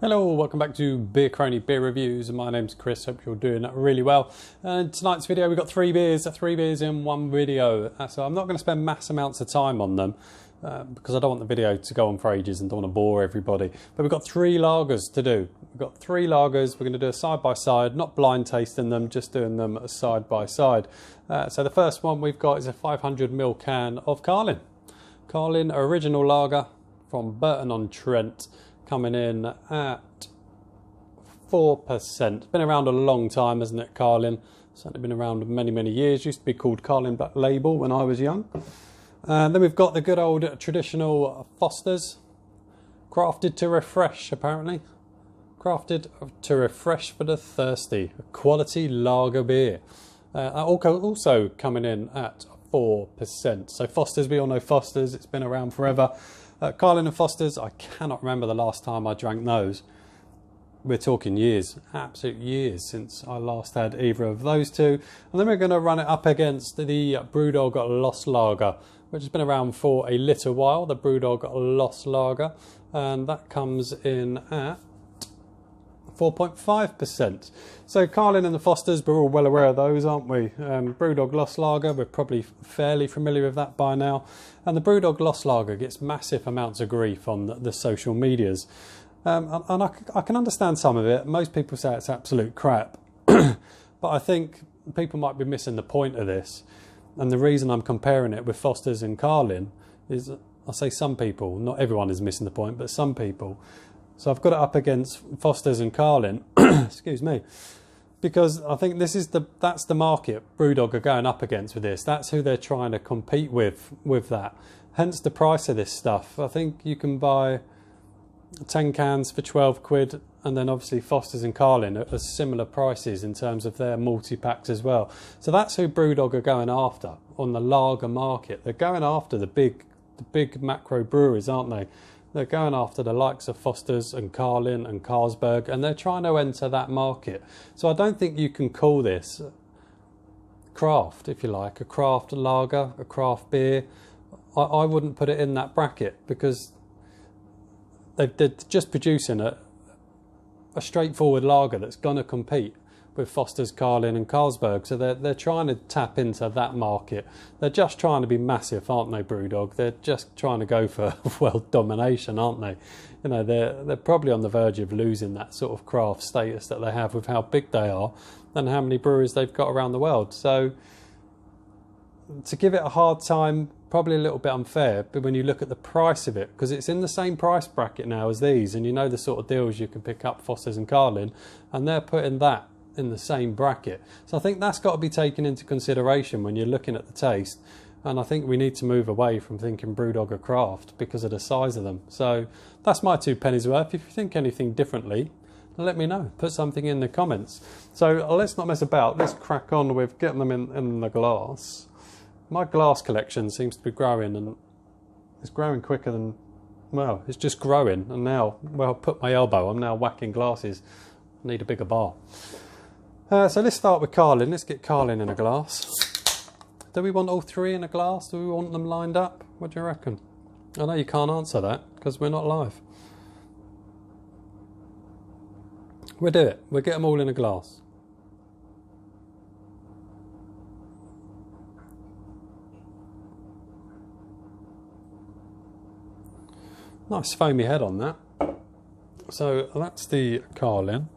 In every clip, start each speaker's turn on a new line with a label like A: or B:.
A: Hello, welcome back to Beer Crony Beer Reviews. My name's Chris, hope you're doing really well. And tonight's video we've got three beers in one video. So I'm not going to spend mass amounts of time on them because I don't want the video to go on for ages and don't want to bore everybody. But we've got three lagers to do. We've got three lagers, we're going to do a side by side, not blind tasting them, just doing them side by side. So the first one we've got is a 500ml can of Carlin. Carlin Original Lager from Burton-on-Trent. Coming in at 4%. It's been around a long time, hasn't it, Carlin? Certainly been around many years. Used to be called Carlin Black Label when I was young. Then we've got the good old traditional Foster's. Crafted to refresh, apparently. Crafted to refresh for the thirsty. A quality lager beer. Also coming in at 4%. So Foster's, we all know Foster's. It's been around forever. Carlin and Foster's, I cannot remember the last time I drank those. We're talking years, absolute years since I last had either of those two. And then we're going to run it up against the Brewdog Lost Lager, which has been around for a little while, the Brewdog Lost Lager. And that comes in at 4.5%. So Carlin and the Fosters, we're all well aware of those, aren't we? Brewdog Lost Lager, we're probably fairly familiar with that by now. And the Brewdog Lost Lager gets massive amounts of grief on the social medias. And I can understand some of it. Most people say it's absolute crap. But I think people might be missing the point of this. And the reason I'm comparing it with Fosters and Carlin is, I say some people, not everyone is missing the point, but some people. So I've got it up against Foster's and Carlin, excuse me, because I think that's the market Brewdog are going up against with this. That's who they're trying to compete with that. Hence the price of this stuff. I think you can buy 10 cans for 12 quid, and then obviously Foster's and Carlin are similar prices in terms of their multi-packs as well. So that's who Brewdog are going after on the lager market. They're going after the big macro breweries, aren't they? They're going after the likes of Foster's and Carlin and Carlsberg, and they're trying to enter that market. So I don't think you can call this craft, if you like, a craft lager, a craft beer. I wouldn't put it in that bracket because they're just producing a straightforward lager that's going to compete with Foster's, Carlin and Carlsberg. So they're trying to tap into that market. They're just trying to be massive, aren't they, Brewdog? They're just trying to go for world domination, aren't they? You know, they're probably on the verge of losing that sort of craft status that they have with how big they are and how many breweries they've got around the world. So to give it a hard time, probably a little bit unfair, but when you look at the price of it, because it's in the same price bracket now as these, and you know the sort of deals you can pick up Foster's and Carlin, and they're putting that in the same bracket. So I think that's got to be taken into consideration when you're looking at the taste. And I think we need to move away from thinking Brewdog are craft because of the size of them. So that's my 2 pennies worth. If you think anything differently, let me know. Put something in the comments. So let's not mess about. Let's crack on with getting them in the glass. My glass collection seems to be growing, and it's growing quicker than, well, it's just growing. And now, well, put my elbow, I'm now whacking glasses. I need a bigger bar. So let's start with Carlin. Let's get Carlin in a glass. Do we want all three in a glass? Do we want them lined up? What do you reckon? I know you can't answer that because we're not live. We'll do it. We'll get them all in a glass. Nice foamy head on that. So that's the Carlin.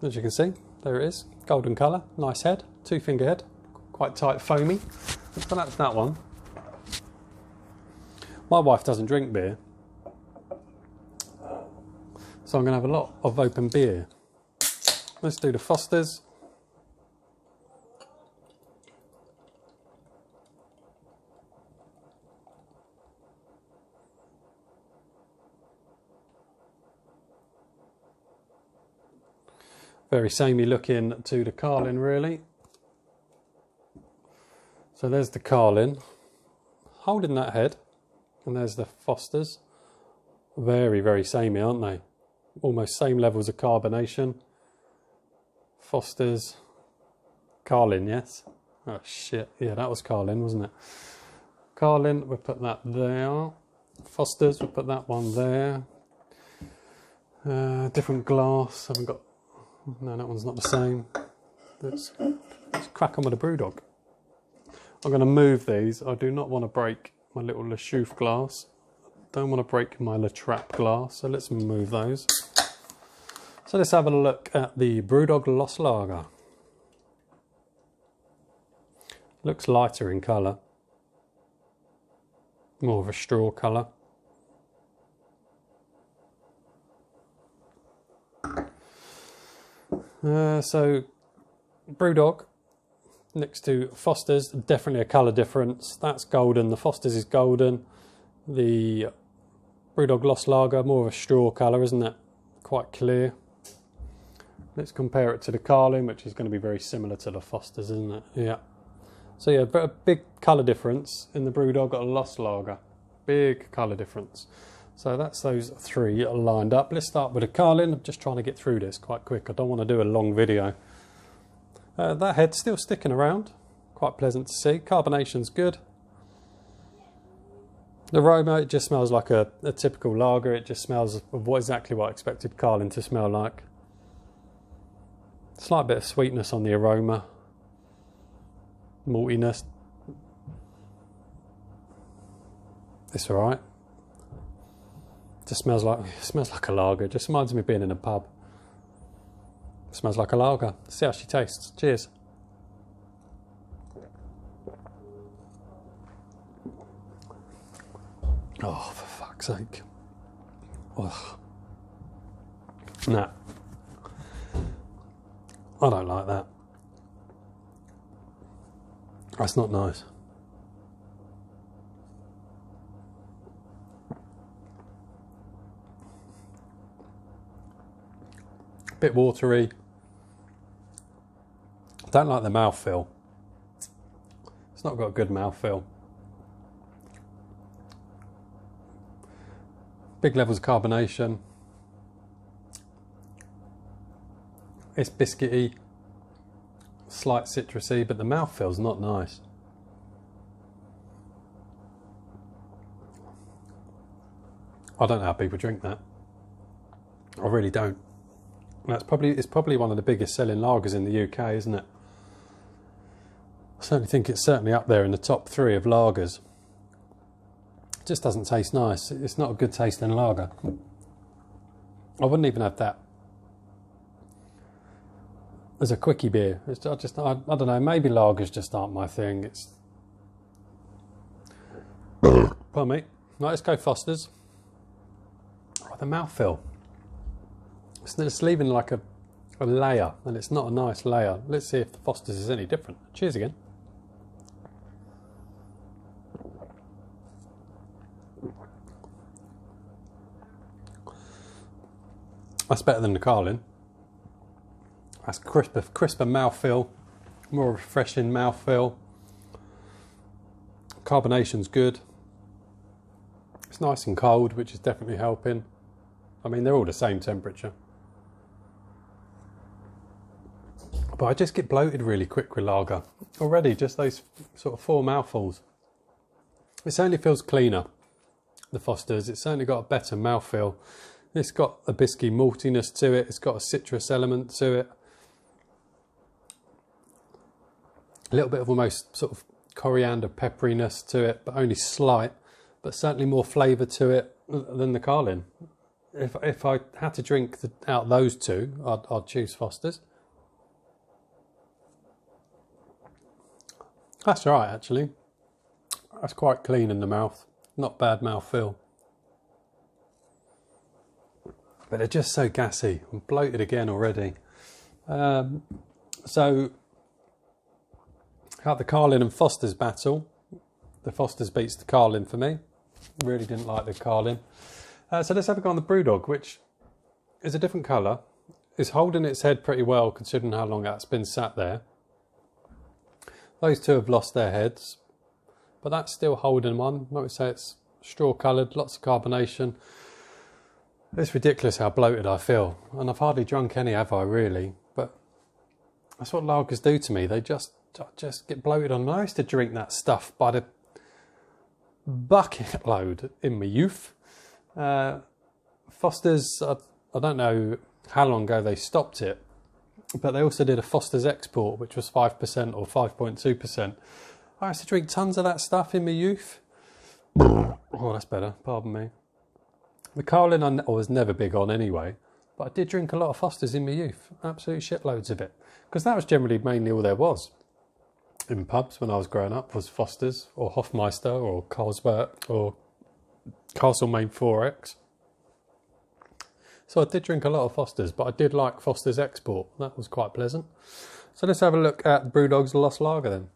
A: As you can see, there it is. Golden colour, nice head, 2-finger head, quite tight, foamy. So that's that one. My wife doesn't drink beer, so I'm going to have a lot of open beer. Let's do the Foster's. Very samey looking to the Carlin, really. So there's the Carlin, holding that head, and there's the Foster's. Very samey, aren't they? Almost same levels of carbonation. Foster's, Carlin, yes? Oh shit, yeah, that was Carlin, wasn't it? Carlin, we'll put that there. Foster's, we'll put that one there. Different glass. Haven't got. No, that one's not the same. Let's crack on with the Brewdog. I'm going to move these. I do not want to break my little Le Chouffe glass. Don't want to break my Le Trappe glass. So let's move those. So let's have a look at the Brewdog Lost Lager. Looks lighter in colour. More of a straw colour. So Brewdog next to Foster's, definitely a colour difference. That's golden, the Foster's is golden. The Brewdog Lost Lager, more of a straw colour, isn't it? Quite clear. Let's compare it to the Carlin, which is going to be very similar to the Foster's, isn't it? Yeah. So yeah, but a big colour difference in the Brewdog Lost Lager. Big colour difference. So that's those three lined up. Let's start with the Carlin. I'm just trying to get through this quite quick. I don't want to do a long video. That head's still sticking around. Quite pleasant to see. Carbonation's good. The aroma, it just smells like a typical lager. It just smells of exactly what I expected Carlin to smell like. Slight bit of sweetness on the aroma. Maltiness. It's alright. Just smells like a lager. It just reminds me of being in a pub. It smells like a lager. Let's see how she tastes. Cheers. Oh, for fuck's sake. Ugh. Nah. I don't like that. That's not nice. Bit watery. Don't like the mouthfeel. It's not got a good mouthfeel. Big levels of carbonation. It's biscuity, slight citrusy, but the mouthfeel's not nice. I don't know how people drink that. I really don't. It's probably one of the biggest selling lagers in the UK, isn't it? I certainly think it's certainly up there in the top 3 of lagers. It just doesn't taste nice. It's not a good tasting lager. I wouldn't even have that as a quickie beer. I don't know, maybe lagers just aren't my thing. It's... Pardon me. Right, let's go Foster's. Oh, the mouthfeel. It's leaving like a layer, and it's not a nice layer. Let's see if the Foster's is any different. Cheers again. That's better than the Carlin. That's crisper mouthfeel, more refreshing mouthfeel. Carbonation's good. It's nice and cold, which is definitely helping. I mean, they're all the same temperature. But I just get bloated really quick with lager. Already, just those sort of 4 mouthfuls. It certainly feels cleaner, the Foster's. It's certainly got a better mouthfeel. It's got a biscuity maltiness to it. It's got a citrus element to it. A little bit of almost sort of coriander pepperiness to it, but only slight. But certainly more flavour to it than the Carlin. If I had to drink out those two, I'd choose Foster's. That's all right, actually. That's quite clean in the mouth. Not bad mouthfeel. But they're just so gassy. I'm bloated again already. So, had the Carlin and Foster's battle. The Foster's beats the Carlin for me. Really didn't like the Carlin. So let's have a go on the Brewdog, which is a different colour. It's holding its head pretty well considering how long that's been sat there. Those two have lost their heads, but that's still holding one. Like we say, it's straw coloured, lots of carbonation. It's ridiculous how bloated I feel, and I've hardly drunk any, have I, really? But that's what lagers do to me. They just get bloated on. I used to drink that stuff by the bucket load in my youth. Foster's, I don't know how long ago they stopped it, but they also did a Foster's Export, which was 5% or 5.2%. I used to drink tons of that stuff in my youth. Oh, that's better, pardon me. The Carlin I was never big on anyway, but I did drink a lot of Foster's in my youth. Absolute shitloads of it. Because that was generally mainly all there was in pubs when I was growing up, was Foster's or Hofmeister or Carlsberg or Castlemaine 4X. So I did drink a lot of Foster's, but I did like Foster's Export. That was quite pleasant. So let's have a look at Brewdog's Lost Lager then.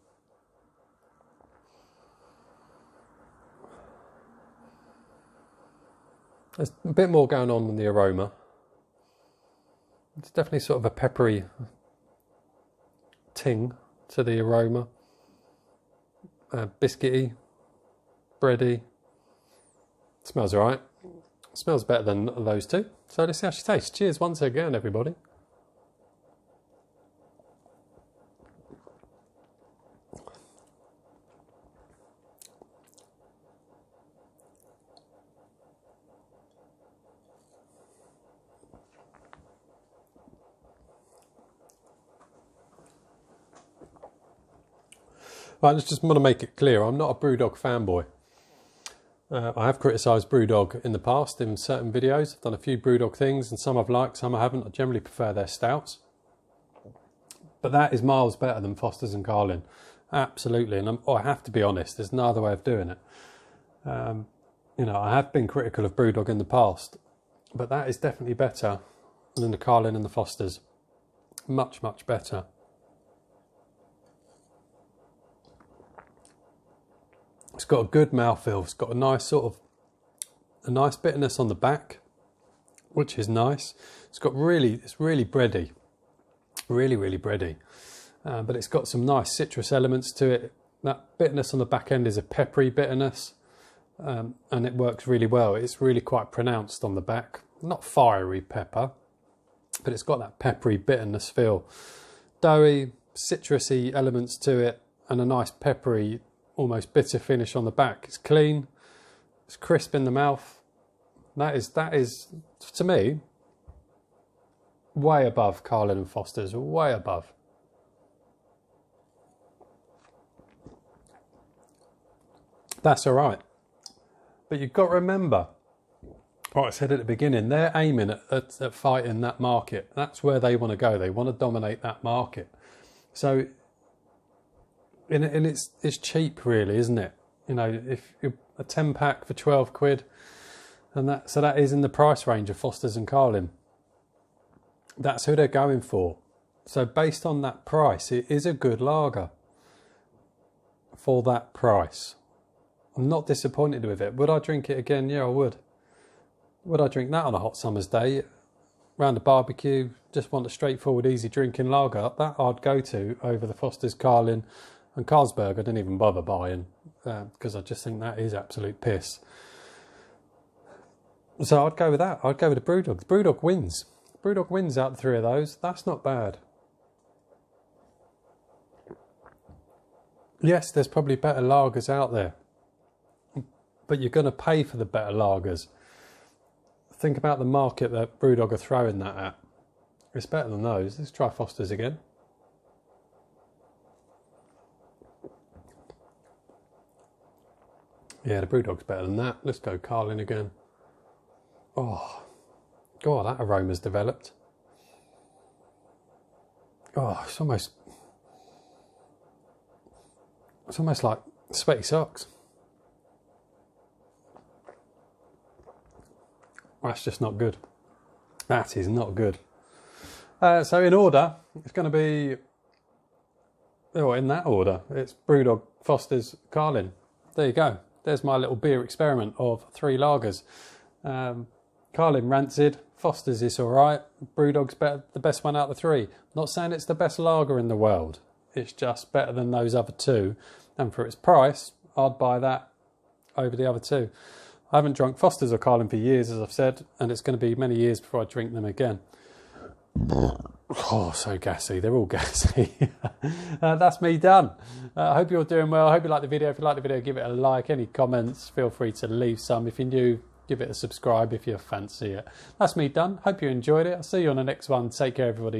A: There's a bit more going on than the aroma. It's definitely sort of a peppery ting to the aroma. Biscuity, bready. Smells alright. Smells better than those two. So let's see how she tastes. Cheers once again, everybody. Right, I just want to make it clear, I'm not a Brewdog fanboy. I have criticised Brewdog in the past in certain videos. I've done a few Brewdog things, and some I've liked, some I haven't. I generally prefer their stouts. But that is miles better than Foster's and Carlin. Absolutely, and I have to be honest, there's no other way of doing it. You know, I have been critical of Brewdog in the past, but that is definitely better than the Carlin and the Foster's. Much, much better. It's got a good mouthfeel. It's got a nice sort of, a nice bitterness on the back, which is nice. It's really bready, really bready. But it's got some nice citrus elements to it. That bitterness on the back end is a peppery bitterness, and it works really well. It's really quite pronounced on the back. Not fiery pepper, but it's got that peppery bitterness feel. Doughy, citrusy elements to it, and a nice peppery, almost bitter finish on the back. It's clean, it's crisp in the mouth. That is, to me, way above Carlin and Foster's, way above. That's all right. But you've got to remember, what I said at the beginning, they're aiming at fighting that market. That's where they want to go. They want to dominate that market. So, and it's cheap, really, isn't it? You know, if you're a 10-pack for 12 quid, and that is in the price range of Foster's and Carlin. That's who they're going for. So based on that price, it is a good lager for that price. I'm not disappointed with it. Would I drink it again? Yeah, I would. Would I drink that on a hot summer's day? Round a barbecue, just want a straightforward, easy drinking lager. That I'd go to over the Foster's, Carlin and Carlsberg. I didn't even bother buying because I just think that is absolute piss. So I'd go with that. I'd go with the Brewdog. The Brewdog Wins. Brewdog Wins out of 3 of those. That's not bad. Yes, there's probably better lagers out there, but you're going to pay for the better lagers. Think about the market that Brewdog are throwing that at. It's better than those. Let's try Foster's again. Yeah, the Brewdog's better than that. Let's go Carlin again. Oh, God, that aroma's developed. Oh, it's almost like sweaty socks. That's just not good. That is not good. So in order, it's going to be, in that order, it's Brewdog, Foster's, Carlin. There you go. There's my little beer experiment of 3 lagers. Carlin rancid, Foster's is all right. Brewdog's the best one out of the 3. Not saying it's the best lager in the world. It's just better than those other 2. And for its price, I'd buy that over the other 2. I haven't drunk Foster's or Carlin for years, as I've said, and it's going to be many years before I drink them again. Oh, so gassy. They're all gassy. That's me done. I hope you're doing well. I hope you like the video. If you like the video, give it a like. Any comments, feel free to leave some. If you're new, give it a subscribe if you fancy it. That's me done. Hope you enjoyed it. I'll see you on the next one. Take care, everybody.